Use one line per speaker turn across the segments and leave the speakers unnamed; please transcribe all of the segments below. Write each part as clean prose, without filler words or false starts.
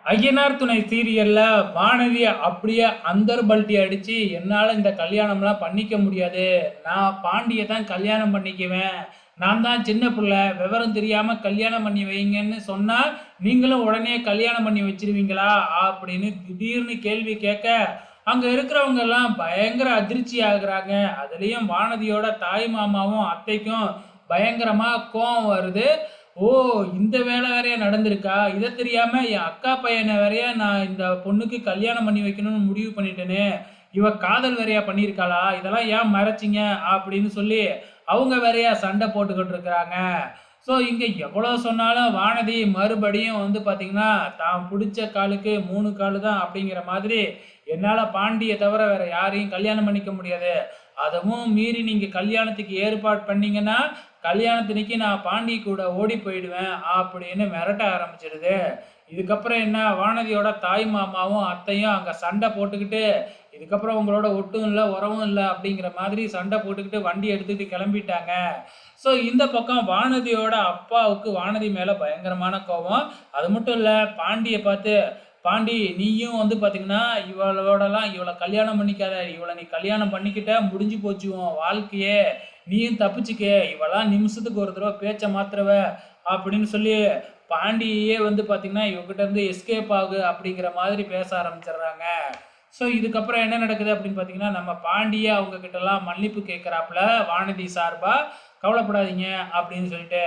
ஐயனார் துணை சீரியல்ல வானதிய அப்படியே அந்தர்பல்ட்டி அடிச்சு என்னால இந்த கல்யாணம்லாம் பண்ணிக்க முடியாது. நான் பாண்டிய தான் கல்யாணம் பண்ணிக்குவேன். நான் தான் சின்ன புள்ள. விவரம் தெரியாம கல்யாணம் பண்ணி வைங்கன்னு சொன்னா, நீங்களும் உடனே கல்யாணம் பண்ணி வச்சிருவீங்களா? அப்படின்னு திடீர்னு கேள்வி கேட்க, அங்க இருக்கிறவங்க எல்லாம் பயங்கர அதிர்ச்சி ஆகுறாங்க. அதுலயும் வானதியோட தாய் மாமாவும், அத்தைக்கும் பயங்கரமா கோவம் வருது. ஓ! இந்த வேலை வேறையா நடந்திருக்கா? இத தெரியாம என் அக்கா பையன வேறயா நான் இந்த பொண்ணுக்கு கல்யாணம் பண்ணி வைக்கணும்னு முடிவு பண்ணிட்டேனே! இவ காதல் வேறையா பண்ணியிருக்காளா? இதெல்லாம் ஏன் மறைச்சீங்க? அப்படின்னு சொல்லி அவங்க வேறையா சண்டை போட்டுக்கிட்டு இருக்கிறாங்க. ஸோ இங்க எவ்வளோ சொன்னாலும் வானதி மறுபடியும் வந்து பார்த்தீங்கன்னா, தான் புடிச்ச காலுக்கு 3 காலு தான் அப்படிங்கிற மாதிரி, என்னால பாண்டிய தவிர வேற யாரையும் கல்யாணம் பண்ணிக்க முடியாது. அதுவும் மீறி நீங்க கல்யாணத்துக்கு ஏற்பாடு பண்ணீங்கன்னா, கல்யாணத்தன்னைக்கு நான் பாண்டி கூட ஓடி போயிடுவேன் அப்படின்னு மிரட்ட ஆரம்பிச்சிடுது. இதுக்கப்புறம் என்ன வானதியோட தாய் மாமாவும், அத்தையும் அங்க சண்டை போட்டுக்கிட்டு, இதுக்கப்புறம் உங்களோட ஒட்டும் இல்ல, உறவும் இல்ல அப்படிங்கிற மாதிரி சண்டை போட்டுக்கிட்டு வண்டி எடுத்துக்கிட்டு கிளம்பிட்டாங்க. ஸோ இந்த பக்கம் வானதியோட அப்பாவுக்கு வானதி மேல பயங்கரமான கோவம். அது மட்டும் இல்ல பாண்டிய பார்த்து, "பாண்டி நீயும் வந்து பார்த்தீங்கன்னா, இவள கல்யாணம் பண்ணிக்காத. இவள நீ கல்யாணம் பண்ணிக்கிட்ட முடிஞ்சு போச்சு உன் வாழ்க்கையே. நீயும் தப்பிச்சுக்க. இவலாம் நிமிஷத்துக்கு ஒரு தடவ பேச்ச மாத்துறவ." அப்படின்னு சொல்லி பாண்டியயே வந்து பார்த்தீங்கன்னா, இவகிட்ட இருந்து எஸ்கேப் ஆகு அப்படிங்கிற மாதிரி பேச ஆரம்பிச்சுடுறாங்க. ஸோ இதுக்கப்புறம் என்ன நடக்குது அப்படின்னு பார்த்தீங்கன்னா, நம்ம பாண்டியே அவங்க கிட்டலாம் மன்னிப்பு கேட்குறாப்புல வானதி சார்பா. "கவலைப்படாதீங்க" அப்படின்னு சொல்லிட்டு,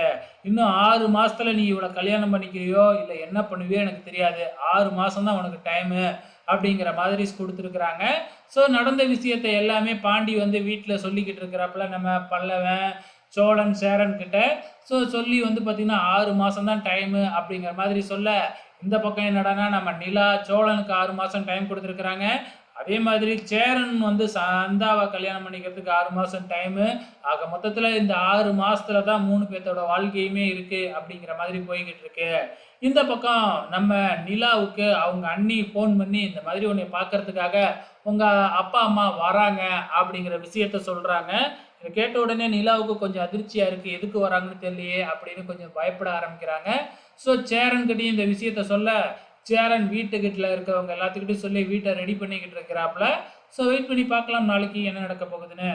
"இன்னும் 6 மாசத்துல நீ இவள கல்யாணம் பண்ணிக்கிறியோ, இல்ல என்ன பண்ணுவியோ எனக்கு தெரியாது. 6 மாசம் தான் உனக்கு டைமு." அப்படிங்கிற மாதிரி குடுத்துருக்குறாங்க. ஸோ நடந்த விஷயத்த எல்லாமே பாண்டி வந்து வீட்ல சொல்லிக்கிட்டு இருக்கிறாப்புல நம்ம பல்லவன், சோழன், சேரன் கிட்ட. ஸோ சொல்லி வந்து பார்த்தீங்கன்னா, 6 மாசம் தான் டைமு அப்படிங்கிற மாதிரி சொல்ல, இந்த பக்கம் என்னடான்னா நம்ம நிலா, சோழனுக்கு 6 மாசம் டைம் குடுத்துருக்குறாங்க. அதே மாதிரி சேரன் வந்து சந்தாவ கல்யாணம் பண்ணிக்கிறதுக்கு 6 மாசம் டைமு. ஆக மொத்தத்துல இந்த 6 மாசத்துல தான் 3 பேத்தோட வாழ்க்கையுமே இருக்கு அப்படிங்கிற மாதிரி போய்க்கிட்டு இருக்கு. இந்த பக்கம் நம்ம நிலாவுக்கு அவங்க அண்ணி ஃபோன் பண்ணி, "இந்த மாதிரி உன்னைய பார்க்கறதுக்காக உங்க அப்பா, அம்மா வராங்க." அப்படிங்கிற விஷயத்த சொல்றாங்க. இத கேட்ட உடனே நிலாவுக்கு கொஞ்சம் அதிர்ச்சியா இருக்கு. எதுக்கு வராங்கன்னு தெரியலையே அப்படின்னு கொஞ்சம் பயப்பட ஆரம்பிக்கிறாங்க. ஸோ சேரன்கிட்டயும் இந்த விஷயத்த சொல்ல, சேரன் வீட்டுக்கிட்ட இருக்கிறவங்க எல்லாத்துக்கிட்டையும் சொல்லி வீட்ட ரெடி பண்ணிக்கிட்டு இருக்கிறாப்புல. ஸோ வெயிட் பண்ணி பார்க்கலாம் நாளைக்கு என்ன நடக்க போகுதுன்னு.